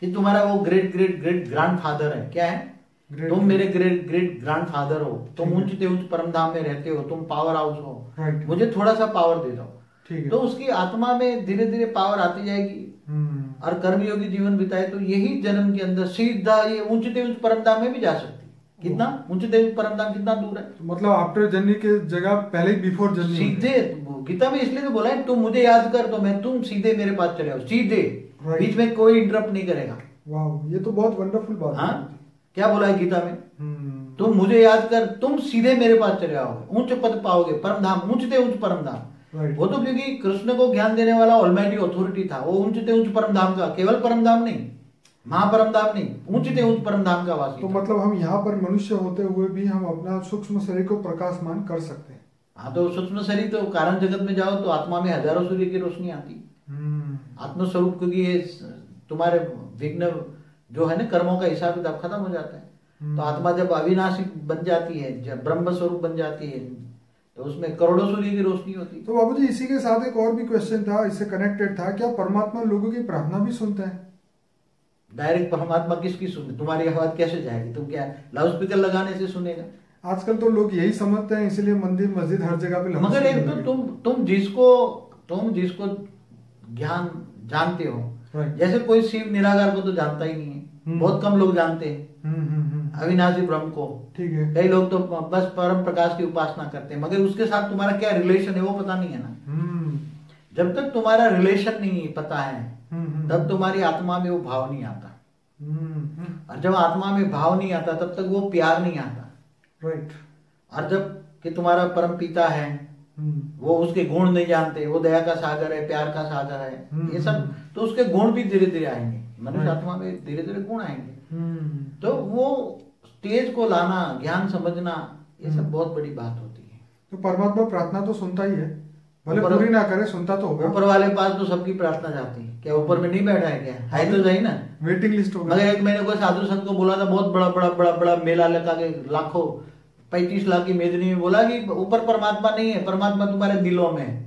कि तुम्हारा वो great great great grand father है, क्या है, तुम मेरे ग्रेट ग्रेट ग्रैंड फादर हो, तुम ऊंच से ऊंच परम धाम में रहते हो, तुम पावर हाउस हो, मुझे थोड़ा सा पावर दे दो, तो उसकी आत्मा में धीरे धीरे पावर आती जाएगी, और कर्मयोगी जीवन बिताए तो यही जन्म के अंदर सीधा ये ऊंच से ऊंच परम धाम में भी जा सकती। कितना ऊंच से ऊंच परम धाम कितना दूर है, मतलब आफ्टर जर्नी के जगह पहले बिफोर जर्नी, सीधे गीता में इसलिए तो बोला है तुम मुझे याद कर तो मैं तुम सीधे मेरे पास चले आओ, सीधे, बीच में कोई इंटरप्ट नहीं करेगा। वाह, ये तो बहुत वंडरफुल बात है। क्या बोला है गीता में, तुम मुझे याद कर तुम सीधे मेरे पास चले आओगे, ऊंच पद पाओगे, परम धाम, ऊंच से ऊंच परम धाम। वो तो क्योंकि कृष्ण को ज्ञान देने वाला ऑलमाइटी अथॉरिटी था, वो ऊंच से ऊंच परम धाम का, केवल परम धाम नहीं, महापरम धाम नहीं, ऊंच से ऊंच परम धाम का वासी। तो मतलब हम यहाँ पर मनुष्य होते हुए भी हम अपना सूक्ष्म शरीर को प्रकाशमान कर सकते हैं। हाँ, तो सूक्ष्म शरीर तो कारण जगत में जाओ तो आत्मा में हजारों सूर्य की रोशनी आती, आत्मस्वरूप, क्योंकि ये तुम्हारे विघ्न जो है ना कर्मों का हिसाब किताब खत्म हो जाता है। तो आत्मा जब अविनाशी बन जाती है, जब ब्रह्म स्वरूप बन जाती है, तो उसमें करोड़ों सूर्य की रोशनी होती है। तो बाबूजी इसी के साथ एक और भी क्वेश्चन था, इससे कनेक्टेड था, क्या परमात्मा लोगों की प्रार्थना भी सुनता है? डायरेक्ट परमात्मा किसकी सुने, तुम्हारी आवाज कैसे जाएगी, तुम क्या लाउड स्पीकर लगाने से सुनेगा? आजकल तो लोग यही समझते हैं, इसलिए मंदिर मस्जिद हर जगह पे, मगर एक तो तुम जिसको ज्ञान जानते हो, जैसे कोई शिव निराकार को तो जानता ही नहीं है, बहुत कम लोग जानते हैं अविनाशी ब्रह्म को, ठीक है। कई लोग तो बस परम प्रकाश की उपासना करते हैं, मगर उसके साथ तुम्हारा क्या रिलेशन है वो पता नहीं है ना। जब तक तुम्हारा रिलेशन नहीं पता है तब तुम्हारी आत्मा में वो भाव नहीं आता, और जब आत्मा में भाव नहीं आता तब तक वो प्यार नहीं आता, राइट। और जब कि तुम्हारा परम पिता है, वो उसके गुण नहीं जानते, वो दया का सागर है, प्यार का सागर है, ये सब, तो उसके गुण भी धीरे धीरे आएंगे, मनुष्य आत्मा में धीरे धीरे गुण आएंगे। तो वो स्टेज को लाना, ज्ञान समझना, ये सब बहुत बड़ी बात होती है। तो परमात्मा प्रार्थना तो सुनता ही है, भले पूरी ना करे, सुनता तो होगा। ऊपर वाले पास तो सबकी प्रार्थना जाती है, क्या ऊपर में नहीं बैठा है क्या? है तो सही ना, वेटिंग लिस्ट होगा। मगर एक मैंने कोई साधु संत को बोला था, बहुत बड़ा बड़ा बड़ा बड़ा मेला लगा के लाखों 35 लाख की मेदिनी में बोला कि ऊपर परमात्मा नहीं है, परमात्मा तुम्हारे दिलों में है।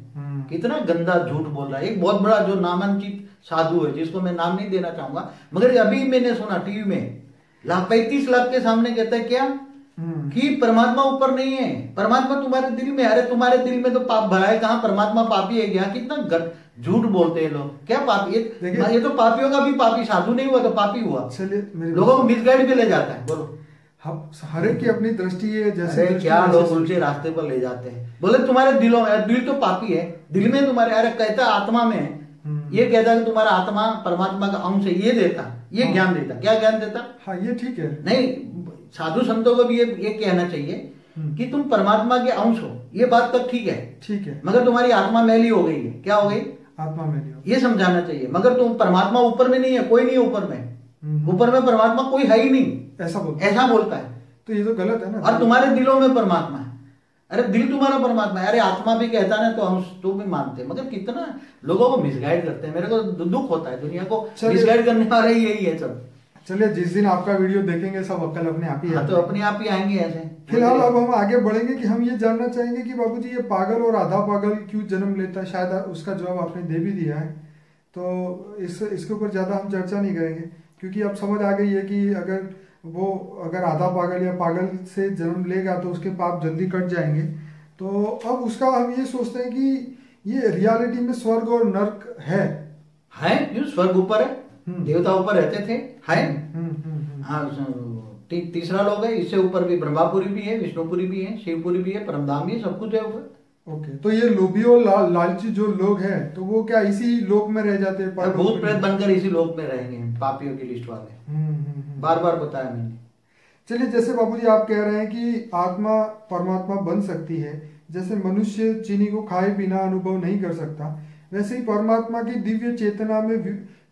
कितना गंदा झूठ बोल रहा है। एक बहुत बड़ा जो नामांकित साधु है, जिसको मैं नाम नहीं देना चाहूंगा, मगर अभी मैंने सुना टीवी में 35 लाख के सामने कहता है क्या कि परमात्मा ऊपर नहीं है, परमात्मा तुम्हारे दिल में। अरे तुम्हारे दिल में तो पाप भरा है, कहाँ परमात्मा पापी है क्या? कितना झूठ बोलते हैं लोग। क्या पापी? ये तो पापियों का भी पापी, साधु नहीं हुआ तो पापी हुआ। चलिए, लोगों को मिसगाइड भी ले जाता है। बोलो, हर एक की अपनी दृष्टि है। जैसे क्या लोग उल्टे रास्ते पर ले जाते हैं। बोले तुम्हारे दिलों में, दिल तो पापी है, दिल में तुम्हारे, अरे कहता आत्मा में है। ये कहता कि तुम्हारा आत्मा परमात्मा का अंश है, ये देता, ये ज्ञान देता। क्या ज्ञान देता? हाँ, ये ठीक है। नहीं, साधु संतों को भी ये कहना चाहिए कि तुम परमात्मा के अंश हो। ये बात तक ठीक है, ठीक है, मगर तुम्हारी आत्मा मैली हो गई है। क्या हो गई? आत्मा मैली हो, ये समझाना चाहिए। मगर तुम परमात्मा ऊपर में नहीं है, कोई नहीं है ऊपर में। ऊपर में परमात्मा कोई है ही नहीं, ऐसा बोलता है। तो ये तो गलत है ना। और तुम्हारे दिलों में परमात्मा है। अरे दिल तुम्हारा परमात्मा है। अरे आत्मा भी कहता ना तो हम तो भी मानते, मगर कितना लोगों को मिसगाइड करते हैं। मेरे को दुख होता है, दुनिया को मिसगाइड करने वाले यही है सब। चलिए, जिस दिन आपका वीडियो देखेंगे सब अक्ल अपने आप ही तो अपने आप ही आएंगे ऐसे। फिलहाल अब हम आगे बढ़ेंगे कि हम ये जानना चाहेंगे कि बाबूजी ये पागल और आधा पागल क्यों जन्म लेता है। शायद उसका जवाब आपने दे भी दिया है, तो इसके ऊपर ज्यादा हम चर्चा नहीं करेंगे, क्योंकि अब समझ आ गई है कि अगर आधा पागल या पागल से जन्म लेगा तो उसके पाप जल्दी कट जाएंगे। तो अब उसका हम ये सोचते हैं कि ये रियलिटी में स्वर्ग और नर्क है। क्यों? स्वर्ग ऊपर है, देवता ऊपर रहते थे, है। हाँ, तीसरा लोग है, इससे ऊपर भी ब्रह्मापुरी भी है, विष्णुपुरी भी है, शिवपुरी भी है, परमधाम भी है, सब कुछ है ऊपर। ओके, तो ये लोभी और लालची जो लोग हैं, तो वो क्या इसी लोक में रह जाते हैं? भूत प्रेत बनकर इसी लोक में रहेंगे, पापियों की लिस्ट वाले। बार बार बताया मैंने। चलिए, जैसे बाबूजी आप कह रहे हैं कि आत्मा परमात्मा बन सकती है, जैसे मनुष्य चीनी को खाए बिना अनुभव नहीं कर सकता, वैसे ही परमात्मा की दिव्य चेतना में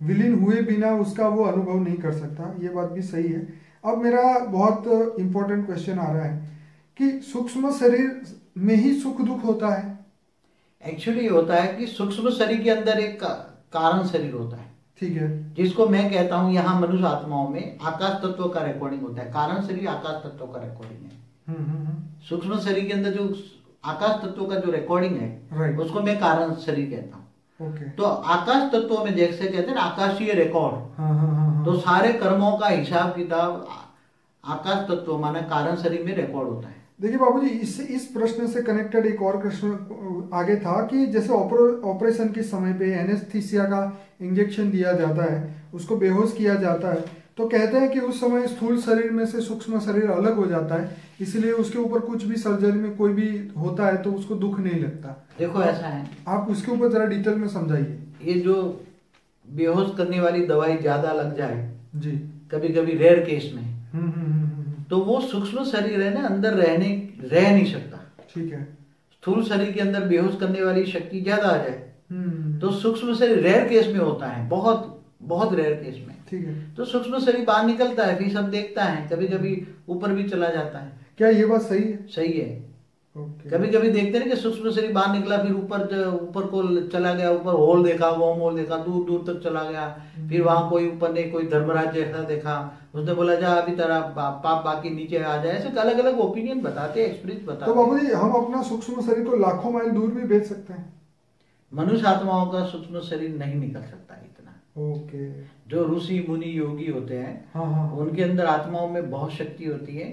विलीन हुए बिना उसका वो अनुभव नहीं कर सकता। ये बात भी सही है। अब मेरा बहुत इंपॉर्टेंट क्वेश्चन आ रहा है कि सूक्ष्म शरीर में ही सुख दुख होता है? एक्चुअली होता है कि सूक्ष्म शरीर के अंदर एक कारण शरीर होता है, ठीक है, जिसको मैं कहता हूँ यहाँ मनुष्य आत्माओं में आकाश तत्व का रिकॉर्डिंग होता है। कारण शरीर आकाश तत्व का रिकॉर्डिंग है। सूक्ष्म शरीर के अंदर जो आकाश तत्व का जो रिकॉर्डिंग है, उसको मैं कारण शरीर कहता हूँ। तो आकाश तत्व में जैसे कहते हैं ना आकाशीय रिकॉर्ड, तो सारे कर्मों का हिसाब किताब आकाश तत्व माना कारण शरीर में रिकॉर्ड होता है। देखिए बाबूजी, इस प्रश्न से कनेक्टेड एक और प्रश्न आगे था कि जैसे ऑपरेशन के समय पे एनेस्थीसिया का इंजेक्शन दिया जाता है, उसको बेहोश किया जाता है, तो कहते हैं कि उस समय स्थूल शरीर में से सूक्ष्म शरीर अलग हो जाता है, इसलिए उसके ऊपर कुछ भी सर्जरी में कोई भी होता है तो उसको दुख नहीं लगता। देखो ऐसा है, आप उसके ऊपर जरा डिटेल में समझाइए। ये जो बेहोश करने वाली दवाई ज्यादा लग जाए जी, कभी कभी रेयर केस में, तो वो सूक्ष्म शरीर है ना, अंदर रह नहीं सकता। ठीक है, स्थूल शरीर के अंदर बेहोश करने वाली शक्ति ज्यादा आ जाए तो सूक्ष्म शरीर रेयर केस में होता है, बहुत बहुत रेयर केस में। ठीक है, तो सूक्ष्म शरीर बाहर निकलता है, फिर सब देखता है, कभी कभी ऊपर भी चला जाता है। क्या ये बात सही है? सही है। कभी कभी देखते हैं कि सूक्ष्म शरीर बाहर निकला, फिर ऊपर को चला गया, ऊपर होल देखा, वो होल देखा, दूर दूर तक चला गया, फिर वहां कोई ऊपर ने कोई धर्मराज जैसा देखा, उसने बोला जा अभी तेरा पाप बाकी नीचे आ जाए। ऐसे अलग अलग ओपिनियन बताते हैं, एक्सपीरियंस बताते हैं। तो बाबूजी, हम अपना सूक्ष्म शरीर को लाखों माइल दूर भी भेज सकते हैं? मनुष्य आत्माओं का सूक्ष्म शरीर नहीं निकल सकता इतना। ओके। जो ऋषि मुनि योगी होते हैं, हाँ, उनके अंदर आत्माओं में बहुत शक्ति होती है।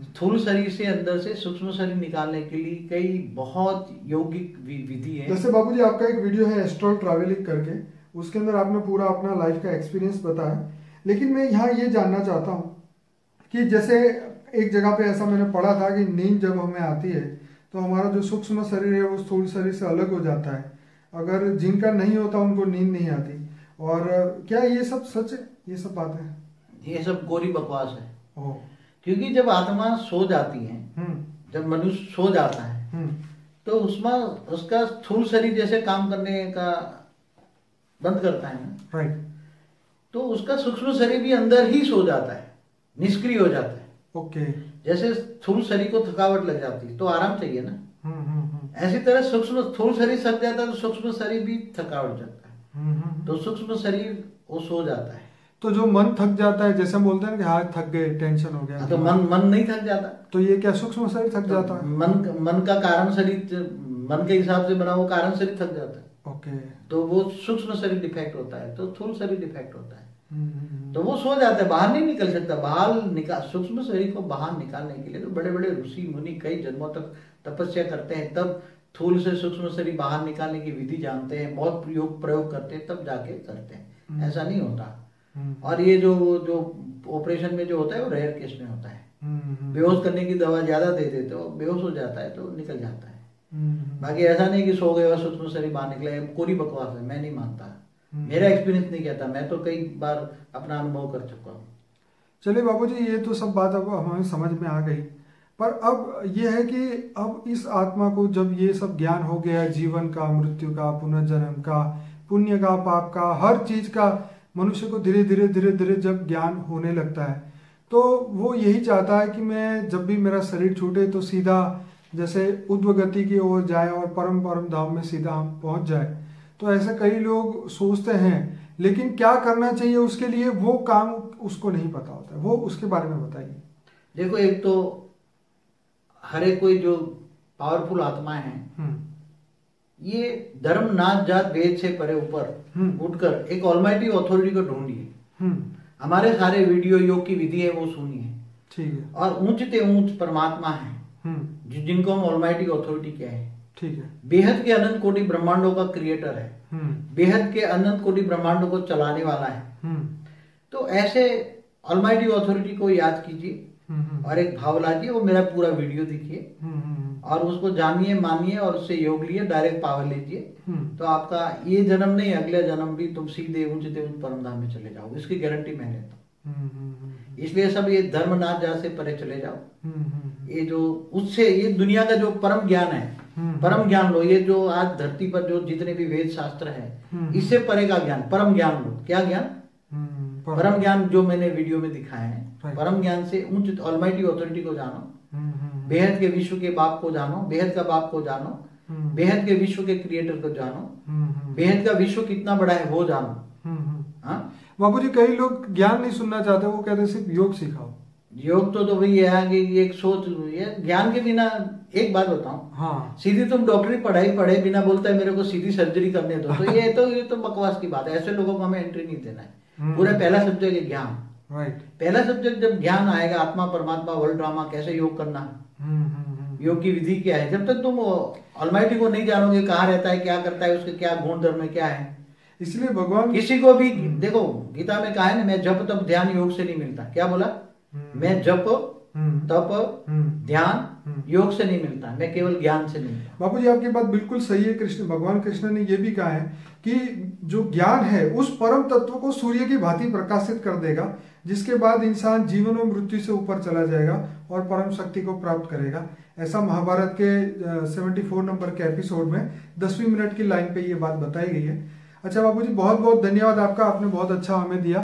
स्थूल शरीर से अंदर से सूक्ष्म शरीर निकालने के लिए कई बहुत यौगिक विधि है। जैसे बाबूजी, आपका एक वीडियो है एस्ट्रल ट्रैवलिंग करके, उसके अंदर आपने पूरा अपना लाइफ का एक्सपीरियंस बताया, लेकिन मैं यहाँ ये जानना चाहता हूँ कि जैसे एक जगह पे ऐसा मैंने पढ़ा था कि नींद जब हमें आती है तो हमारा जो सूक्ष्म शरीर है वो स्थूल शरीर से अलग हो जाता है। अगर जिनका नहीं होता उनको नींद नहीं आती। और क्या ये सब सच है, ये सब बातें? ये सब गोरी बकवास है। क्योंकि जब आत्मा सो जाती है, जब मनुष्य सो जाता है, तो उसमें उसका स्थूल शरीर जैसे काम करने का बंद करता है ना, राइट, तो उसका सूक्ष्म शरीर भी अंदर ही सो जाता है, निष्क्रिय हो जाता है। ओके। जैसे स्थूल शरीर को थकावट लग जाती है तो आराम चाहिए ना, ऐसी तरह सूक्ष्म स्थूल शरीर थक जाता है तो सूक्ष्म शरीर भी थकावट जाता है, तो सूक्ष्म शरीर वो सो जाता है। तो जो मन थक जाता है, जैसे हम बोलते हैं कि हाथ थक गए, टेंशन हो गया, तो मन नहीं थक जाता? तो ये क्या सूक्ष्म शरीर थक जाता है? मन का कारण शरीर, मन के हिसाब से बना वो कारण शरीर थक जाता है। ओके। तो वो सूक्ष्म शरीर डिफेक्ट होता है, तो स्थूल शरीर डिफेक्ट होता है। तो वो सो जाता है, बाहर नहीं निकल सकता। सूक्ष्म शरीर को बाहर निकालने के लिए तो बड़े बड़े ऋषि मुनि कई जन्मों तक तपस्या करते हैं, तब थूल से सूक्ष्म शरीर बाहर निकालने की विधि जानते हैं, बहुत प्रयोग करते हैं, तब जाके करते हैं। ऐसा नहीं होता। और ये जो ऑपरेशन में जो होता है वो रेयर केस में होता है। बेहोश करने की दवा ज्यादा दे देते तो बेहोश हो जाता है, तो निकल जाता है। बाकी ऐसा नहीं कि सो गए और सूक्ष्म शरीर बाहर निकले, पूरी बकवास है, मैं नहीं मानता। मेरा एक्सपीरियंस नहीं कहता, मैं तो कई बार अपना अनुभव कर चुका हूँ। चलिए बाबूजी, ये तो सब बात अब हमें समझ में आ गई, पर अब ये है कि अब इस आत्मा को जब ये सब ज्ञान हो गया, जीवन का, मृत्यु का, पुनर्जन्म का, पुण्य का, पाप का, हर चीज का मनुष्य को धीरे धीरे जब ज्ञान होने लगता है, तो वो यही चाहता है कि मैं जब भी मेरा शरीर छूटे तो सीधा जैसे उद्वगति की ओर जाए और परम धाम में सीधा हम पहुंच जाए। तो ऐसे कई लोग सोचते हैं, लेकिन क्या करना चाहिए उसके लिए वो काम उसको नहीं पता होता है। वो उसके बारे में बताइए। देखो, एक तो हर एक कोई जो पावरफुल आत्मा है, ये धर्म नाच जात भेद से परे ऊपर उठकर एक ऑलमाइटी अथॉरिटी को ढूंढिए। हमारे सारे वीडियो योग की विधि है वो सुनिए, ठीक है। और ऊंचते ऊंच परमात्मा है जिनको हम ऑलमाइटी अथॉरिटी कहते हैं, ठीक है। बेहद के अनंत कोटि ब्रह्मांडों का क्रिएटर है, बेहद के अनंत कोटि ब्रह्मांडों को चलाने वाला है। तो ऐसे ऑलमाइटी अथॉरिटी को याद कीजिए और एक भाव लाजिए, वो मेरा पूरा वीडियो देखिए और उसको जानिए, मानिए और उससे योग लिए, डायरेक्ट पावर लीजिए। तो आपका ये जन्म नहीं, अगले जन्म भी तुम सीधे ऊंचते ऊंच परमधाम में चले जाओ, इसकी गारंटी मैं लेता हूँ। इसलिए सब ये धर्म नाच जा से परे चले जाओ। ये जो उससे ये दुनिया का जो परम ज्ञान है, परम ज्ञान लो। ये जो आज धरती पर जो जितने भी वेद शास्त्र है, इससे परे का ज्ञान, परम ज्ञान लो। क्या ज्ञान? परम ज्ञान जो मैंने वीडियो में दिखाया है। परम ज्ञान से उच्च ऑलमाइटी अथॉरिटी को जानो, बेहद के विश्व के बाप को जानो, बेहद का बाप को जानो, बेहद के विश्व के क्रिएटर को जानो, बेहद का विश्व कितना बड़ा है वो जानो। बाबूजी, कई लोग ज्ञान नहीं सुनना चाहते, वो कहते सिर्फ योग सिखाओ। योग तो भाई है कि एक सोच है, ज्ञान के बिना। एक बात बताऊं, हाँ, सीधी तुम डॉक्टरी पढ़ाई पढ़े बिना बोलता है मेरे को सीधी सर्जरी करने दो, तो ये तो बकवास की बात है। ऐसे लोगों को हमें एंट्री नहीं देना है। पूरा पहला सब्जेक्ट है ज्ञान। पहला सब्जेक्ट जब ज्ञान आएगा, आत्मा परमात्मा वर्ल्ड ड्रामा, कैसे योग करना, योग की विधि क्या है, जब तक तुम ऑलमाइटी को नहीं जानोगे, कहाँ रहता है, क्या करता है, उसके क्या गुण धर्म क्या है। इसलिए भगवान किसी को भी देखो, गीता में कहा है ना, मैं जप तप ध्यान योग से नहीं मिलता। क्या बोला? मैं जप तप ध्यान योग से नहीं मिलता, मैं केवल ज्ञान से मिलता। बाबूजी, आपकी बात बिल्कुल सही है। भगवान कृष्ण ने यह भी कहा है कि जो ज्ञान है उस परम तत्व को सूर्य की भांति प्रकाशित कर देगा, जिसके बाद इंसान जीवन और मृत्यु से ऊपर चला जाएगा और परम शक्ति को प्राप्त करेगा। ऐसा महाभारत के 74 नंबर के एपिसोड में 10वीं मिनट की लाइन पे ये बात बताई गई है। अच्छा बाबूजी, बहुत बहुत धन्यवाद आपका, आपने बहुत अच्छा हमें दिया।